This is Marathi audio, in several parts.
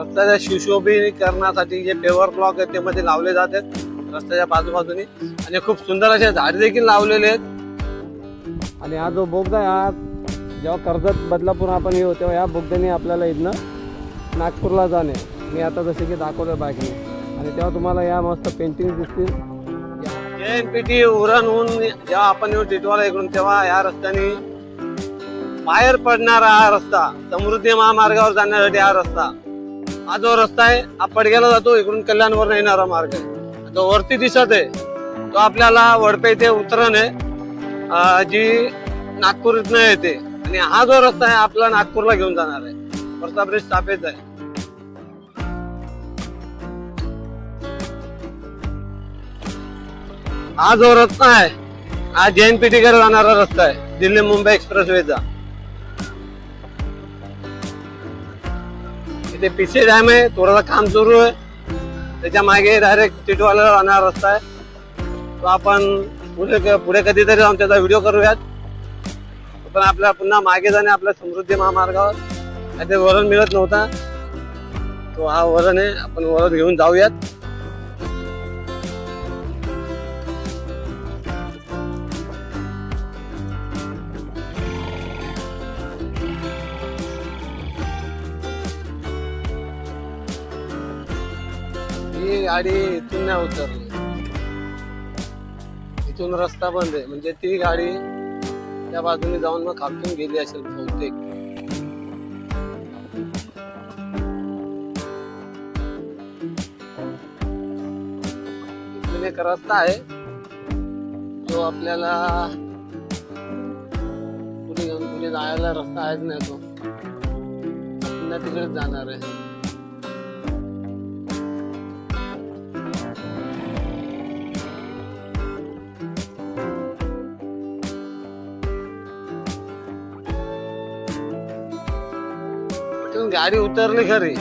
रस्त्याच्या सुशोभीकरणासाठी जे पेवर ब्लॉक आहेत ते मध्ये लावले जातात रस्त्याच्या बाजूबाजूनी आणि खूप सुंदर असे झाडे देखील लावलेले आहेत। आणि हा जो बोगदा आहे हा जेव्हा कर्जत बदलापूर आपण येऊ तेव्हा या बोगद्याने आपल्याला इथनं नागपूरला जाणे मी आता जसे की दाखवलं बाईकने आणि तेव्हा तुम्हाला या मस्त पेंटिंग दिसतील। JNPT उरणहून जेव्हा आपण येऊ टिटवाळा इकडून तेव्हा या रस्त्याने बाहेर पडणारा हा रस्ता समृद्धी महामार्गावर जाण्यासाठी हा रस्ता हा जो रस्ता आहे हा पडग्याला जातो इकडून कल्याणवरून येणारा मार्ग आहे। तो वरती दिसत आहे तो आपल्याला वडपे इथे उतरण आहे जी नागपूरनं येते आणि हा जो रस्ता आहे आपला नागपूरला घेऊन जाणार आहे। वरचा ब्रिज स्थापित आहे। हा जो रस्ता आहे हा JNPT कडे जाणारा रस्ता आहे दिल्ली मुंबई एक्सप्रेसवेचा। इथे पीसी डॅम आहे थोडासा काम सुरू आहे त्याच्या मागे डायरेक्ट टिटवाळ्याला जाणारा रस्ता आहे तो आपण पुढे कधीतरी जाऊन त्याचा व्हिडिओ करूयात। पण आपल्याला पुन्हा मागे जाणे आपल्या समृद्धी महामार्गावर ते वरण मिळत नव्हता तो हा वरण आहे आपण वरण घेऊन जाऊयात। ही गाडी इथून नाही उतरली इथून रस्ता बंद आहे म्हणजे ती गाडी त्या बाजूने जाऊन मग खालून गेली असेल बहुतेक। इथून एक रस्ता आहे जो आपल्याला पुढे जायला रस्ता आहेच नाही तो पुन्हा तिकडेच जाणार आहे। गाडी उतरली खरी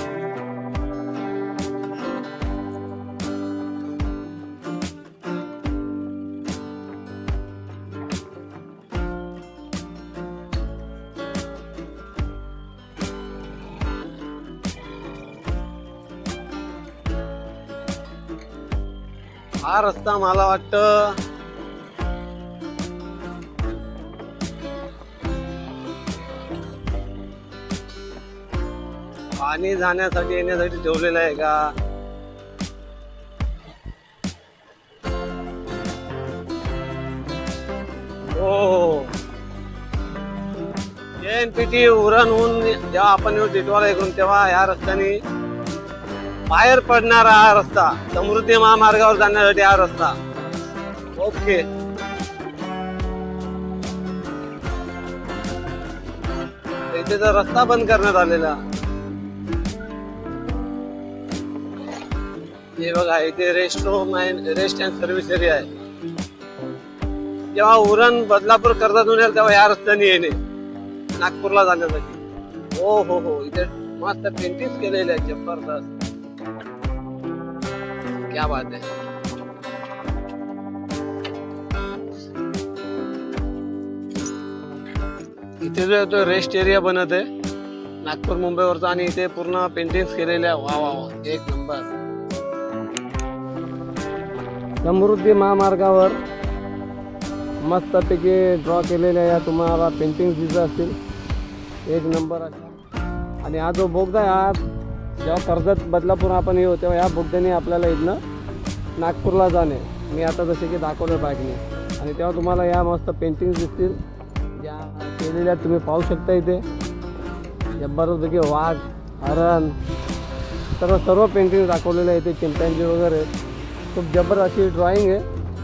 हा रस्ता मला वाटतं पाणी जाण्यासाठी येण्यासाठी ठेवलेला आहे का हो JNPT उरणहून जेव्हा आपण येऊ टिटवाळा इकडून तेव्हा या रस्त्याने बाहेर पडणारा हा रस्ता समृद्धी महामार्गावर जाण्यासाठी हा रस्ता ओके। इथे तर रस्ता बंद करण्यात आलेला हे बघा इथे रेस्ट अँड सर्व्हिस एरिया आहे। जेव्हा उरण बदलापूर कर्जतहून येईल तेव्हा या रस्त्याने येणे नागपूरला जाण्यासाठी। हो इथे मस्त पेंटिंग केलेले आहे जबरदस्त क्या बात आहे। इथे जो तो रेस्ट एरिया बनत आहे नागपूर मुंबईवरचा आणि इथे पूर्ण पेंटिंग केलेले आहे। वा वा एक नंबर। समृद्धी महामार्गावर मस्तपैकी ड्रॉ केलेल्या या तुम्हाला पेंटिंग दिसत असतील एक नंबर अशा। आणि हा जो बोगदा आहे हा जेव्हा कर्जत बदलापूर आपण येऊ तेव्हा या बोगद्याने आपल्याला इथनं नागपूरला जाणे मी आता जसे की दाखवलं बाईकने आणि तेव्हा तुम्हाला या मस्त पेंटिंग दिसतील ज्या केलेल्या तुम्ही पाहू शकता। इथे जबरदस्तपैकी वाघ हरण सर्व पेंटिंग दाखवलेलं आहे इथे चिंपांजी वगैरे खूप जबरदस्त अशी ड्रॉइंग आहे।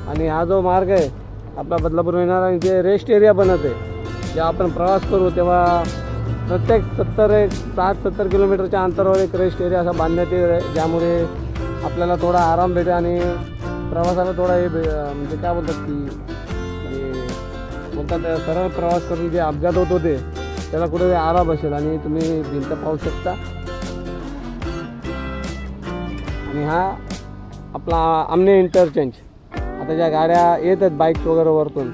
आणि हा जो मार्ग आहे आपला बदलापूर येणारा इथे रेस्ट एरिया बनत आहे जेव्हा आपण प्रवास करू तेव्हा प्रत्येक 60-70 किलोमीटरच्या अंतरावर एक रेस्ट एरिया असा बांधण्यात येईल आहे ज्यामुळे आपल्याला थोडा आराम भेटेल आणि प्रवासाला थोडा हे म्हणजे काय बोलतात की बोलतात सरळ प्रवास करून जे अपघात होत होते त्याला कुठे आराम असेल आणि तुम्ही भिंत पाहू शकता। आणि हा आपला आमने इंटरचेंज आता ज्या गाड्या येत आहेत बाईक्स वगैरे वरतून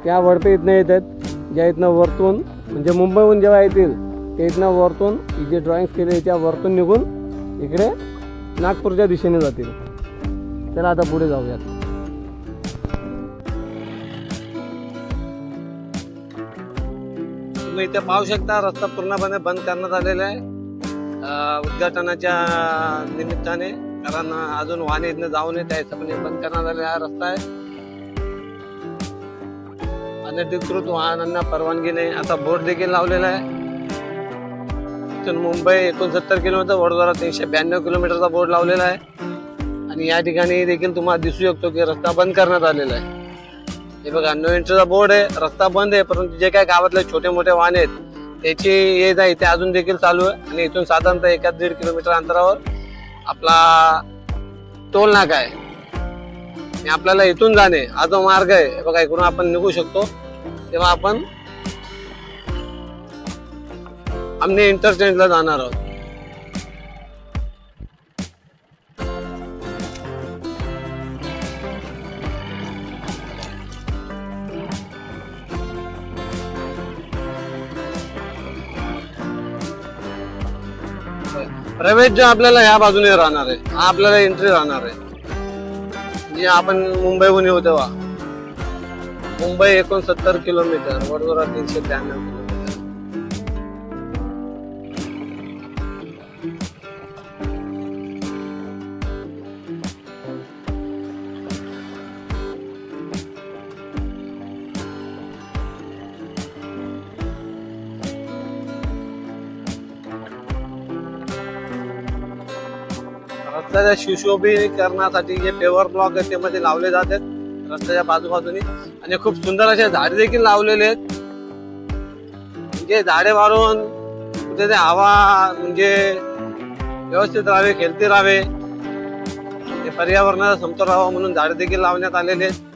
त्या वडपे इथनं येत आहेत ज्या इथनं वरतून म्हणजे मुंबईहून जेव्हा येतील ते इथनं वरतून जे ड्रॉइंग्स केले त्या वरतून निघून इकडे नागपूरच्या दिशेने जातील. चला आता पुढे जाऊयात. तुम्ही इथे पाहू शकता रस्ता पूर्णपणे बंद करण्यात आलेला आहे उद्घाटनाच्या निमित्ताने, कारण अजून वाहने इथनं जाऊ नये त्या हिशोबाने बंद करण्यात आलेला हा रस्ता आहे. अनधिकृत वाहनांना परवानगी नाही आता बोर्ड देखील लावलेला आहे. इथून मुंबई 69 किलोमीटर, वडोदरा 392 किलोमीटरचा बोर्ड लावलेला आहे. आणि या ठिकाणी देखील तुम्हाला दिसू शकतो की रस्ता बंद करण्यात आलेला आहे. हे बघा, नो एंट्रीचा बोर्ड आहे, रस्ता बंद आहे, परंतु जे काही गावातले छोटे मोठे वाहन आहेत त्याची ये जा इथे अजून देखील चालू आहे. आणि इथून साधारणतः 1-1.5 किलोमीटर अंतरावर आपला टोल नाका आहे. आणि आपल्याला इथून जाणे हा जो मार्ग आहे बघा, इकडून आपण निघू शकतो. तेव्हा आपण आमने इंटरचेंजला जाणार आहोत. प्रवेश जो आपल्याला ह्या बाजूने राहणार आहे, हा आपल्याला एंट्री राहणार आहे. जे आपण मुंबईहून येऊ तेव्हा मुंबई 69 किलोमीटर, वडोदरा 393 किलोमीटर. रस्त्याच्या सुशोभीकरणासाठी जे पेवर ब्लॉक आहेत ते मध्ये लावले जातात रस्त्याच्या बाजूबाजूनी. आणि खूप सुंदर असे झाडे देखील लावलेले आहेत. म्हणजे झाडे वाढवून कुठे ते हवा म्हणजे व्यवस्थित राहावे, खेळती राहावे, ते पर्यावरणाला समतोल राहावा म्हणून झाडे देखील लावण्यात आलेले आहेत.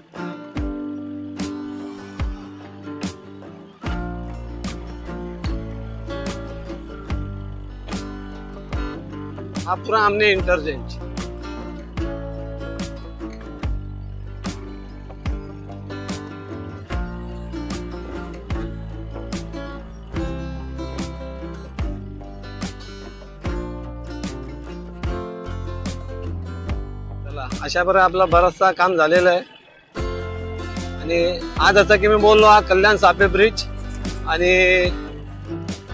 हा पुरा आमने इंटरचेंज. चला, अशा प्रकारे आपला बराचसा काम झालेलं आहे. आणि आज जसं की मी बोललो, हा कल्याण सापे ब्रिज. आणि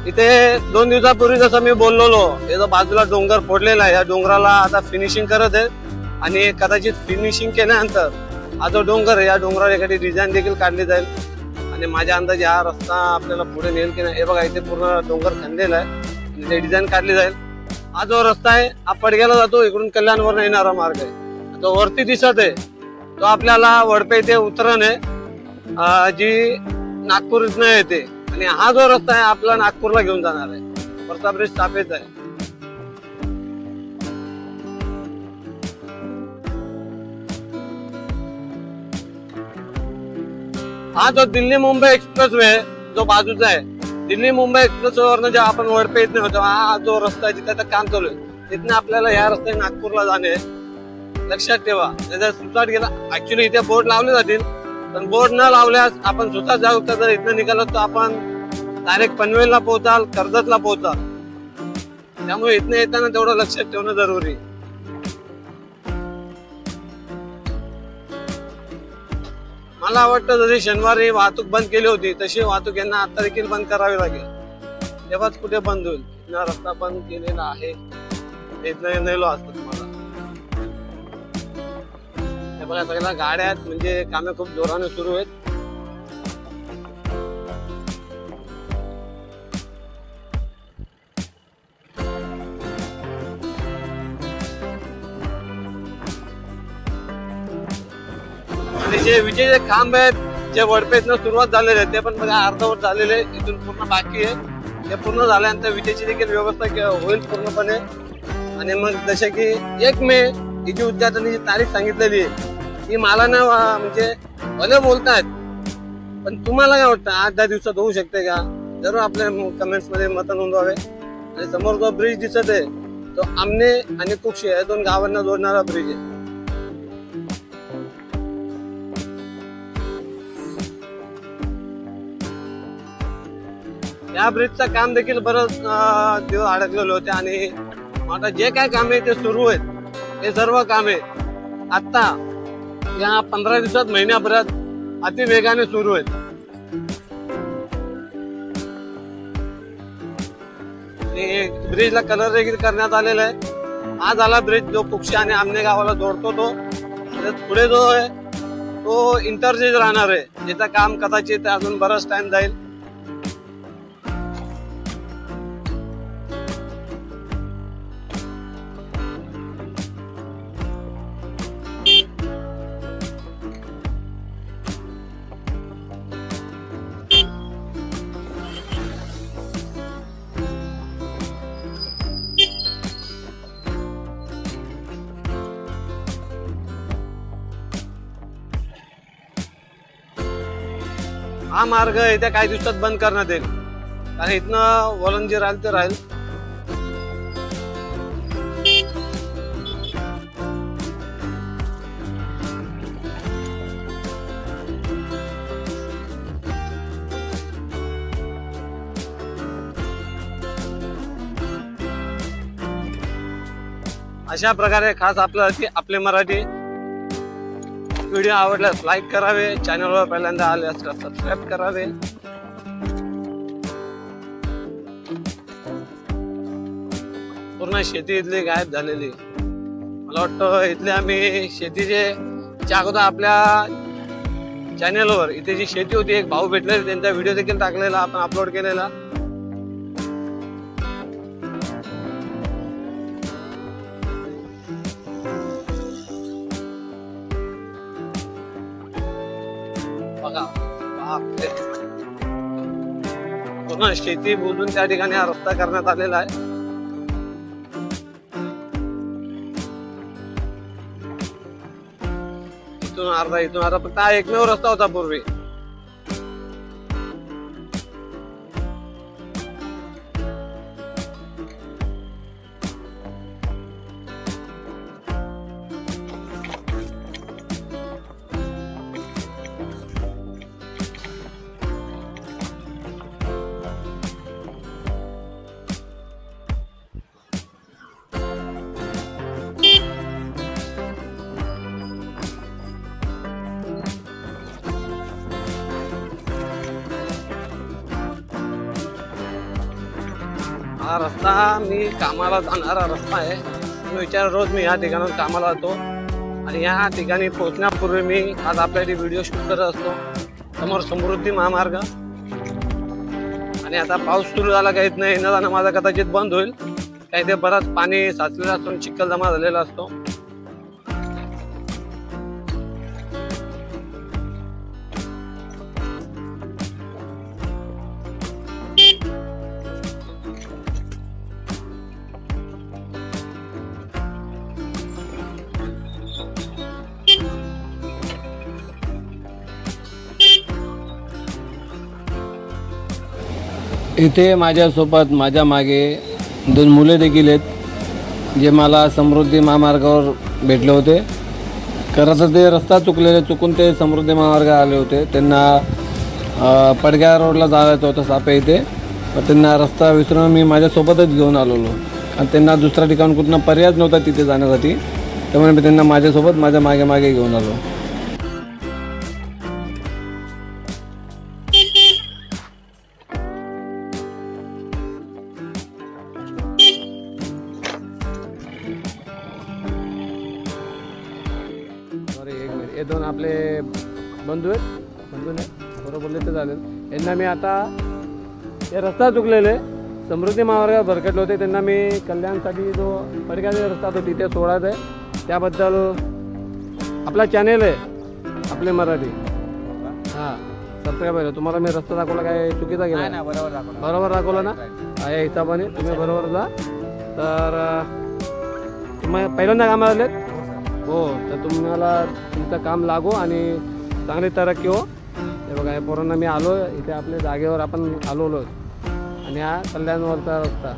इथे 2 दिवसापूर्वी जसं मी बोललो, याचा बाजूला डोंगर फोडलेला आहे. या डोंगराला आता फिनिशिंग करत आहे. आणि कदाचित फिनिशिंग केल्यानंतर हा जो डोंगर आहे, या डोंगरावर एखादी डिझाईन देखील काढली जाईल. आणि माझ्या अंदाजे हा रस्ता आपल्याला पुढे नेल की नाही. हे बघा, इथे पूर्ण डोंगर खणलेला आहे आणि ते डिझाईन काढली जाईल. हा जो रस्ता आहे हा पडग्याला जातो, इकडून कल्याणवर येणारा मार्ग आहे. तो वरती दिसत आहे तो आपल्याला वडपे इथे उतरण आहे जी नागपूर इथनं येते. आणि हा जो रस्ता आहे आपला नागपूरला घेऊन जाणार आहे. वरचा ब्रिज सापेच आहे. हा जो दिल्ली मुंबई एक्सप्रेस वे जो बाजूचा आहे, दिल्ली मुंबई एक्सप्रेस वरनं जेव्हा आपण वडपे इथनं होतो, हा जो रस्ता आहे जिथे काम चालू आहे तिथनं आपल्याला ह्या रस्त्याने नागपूरला जाणे. लक्षात ठेवा, जर सुसाट गेला, ऍक्च्युली इथे बोर्ड लावले जातील, पण बोर्ड न लावल्यास आपण स्वतः जाऊ. जर इथनं निघालो तर आपण डायरेक्ट पनवेलला पोहोचाल, कर्जतला पोहोचाल. त्यामुळे इथनं येताना तेवढं लक्षात ठेवणं जरुरी. मला वाटतं जशी शनिवारी वाहतूक बंद केली होती तशी वाहतूक यांना आता देखील बंद करावी लागेल, तेव्हाच कुठे बंद होईल. इथला रस्ता बंद केलेला आहे, इथनं नेलो असतं तुम्हाला. हे बघा, सगळ्या गाड्या आहेत, म्हणजे कामे खूप जोराने सुरू आहेत. आणि जे विजेचे खांब आहेत जे वडपेतनं सुरुवात झालेले आहेत ते पण बघा अर्धवट झालेले आहे. इथून पूर्ण बाकी आहे. ते पूर्ण झाल्यानंतर विजेची देखील व्यवस्था होईल पूर्णपणे. आणि मग जसे की 1 मे ही जी उद्घाटनाची तारीख सांगितलेली आहे ती मला ना म्हणजे भले बोलतायत, पण तुम्हाला काय वाटतं 8-10 दिवसात होऊ शकते का? जरूर आपल्या कमेंट्स मध्ये मत नोंदवावे. आणि समोर जो ब्रिज दिसत आहे तो आमने आणि कुक्षी या 2 गावांना जोडणारा ब्रिज आहे. या ब्रिजचं काम देखील बरंच दिवस अडकलेले होते आणि आता जे काय काम आहे ते सुरू आहेत, हे सर्व कामे आता या 15 दिवसात महिन्याभरात अतिवेगाने सुरू आहेत. ब्रिजला कलर देखील करण्यात आलेला आहे. हा झाला ब्रिज जो कुक्षी आणि आमने गावाला जोडतो तो. पुढे जो आहे तो इंटरचेंज राहणार आहे, ज्याचं काम कदाचित अजून बराच टाइम जाईल. हा मार्ग येत्या काही दिवसात बंद करण्यात येईल, कारण इथनं वळण जे राहील ते राहील. अशा प्रकारे खास आपले मराठी व्हिडिओ आवडल्यास लाईक करावे, चॅनलवर पहिल्यांदा आले असल्यास सबस्क्राईब करावे. पूर्ण शेती इथली गायब झालेली. मला वाटतं इथले आम्ही शेतीचे अगोदर आपल्या चॅनलवर इथे जी शेती होती एक भाऊ भेटले, त्यांचा व्हिडिओ देखील टाकलेला आपण अपलोड केलेला. पूर्ण शेती बोलून त्या ठिकाणी हा रस्ता करण्यात आलेला आहे. इथून अर्धा फक्त हा एकमेव रस्ता होता पूर्वी. हा रस्ता मी कामाला जाणारा रस्ता आहे. रोज मी या ठिकाणाहून कामाला जातो आणि या ठिकाणी पोहोचण्यापूर्वी मी आज आपल्याला व्हिडिओ शूट करत असतो. समोर समृद्धी महामार्ग आणि आता पाऊस सुरू झाला काहीच नाही, येणं जाणं माझा कदाचित बंद होईल. काही ते बराच पाणी साचलेलं असतो, चिखल जमा झालेला असतो. इथे माझ्यासोबत माझ्या मागे 2 मुले देखील आहेत, जे मला समृद्धी महामार्गावर भेटले होते. खरं तर ते रस्ता चुकून ते समृद्धी महामार्ग आले होते. त्यांना पडग्या रोडला जायचं होतं सापे इथे, पण त्यांना रस्ता विसरून मी माझ्यासोबतच घेऊन आलेलो. आणि त्यांना दुसऱ्या ठिकाण कुठला पर्याय नव्हता तिथे जाण्यासाठी, त्यामुळे मी त्यांना माझ्यासोबत माझ्या मागे घेऊन आलो. हे 2 आपले बंधू नाही बरोबर ते झाले. यांना मी आता हे रस्ता चुकलेले समृद्धी महामार्गावर भरकटले होते, त्यांना मी कल्याणसाठी जो पडग्याचा रस्ता होता तिथे सोडायचा आहे. त्याबद्दल आपला चॅनेल आहे आपले मराठी, हां सबस्क्राईब आहे. तुम्हाला मी रस्ता दाखवला काय चुकीचा गेला? नाही, बरोबर दाखवला ना. या हिशोबाने तुम्ही बरोबर जा. तर तुम्ही पहिल्यांदा कामाला आलेत हो, तर तुम्हाला तुमचं काम लागो आणि चांगली तरक्की हो. हे बघा या पोरांना मी आलो इथे आपल्या जागेवर आपण आलो आणि हा कल्याणवरचा रस्ता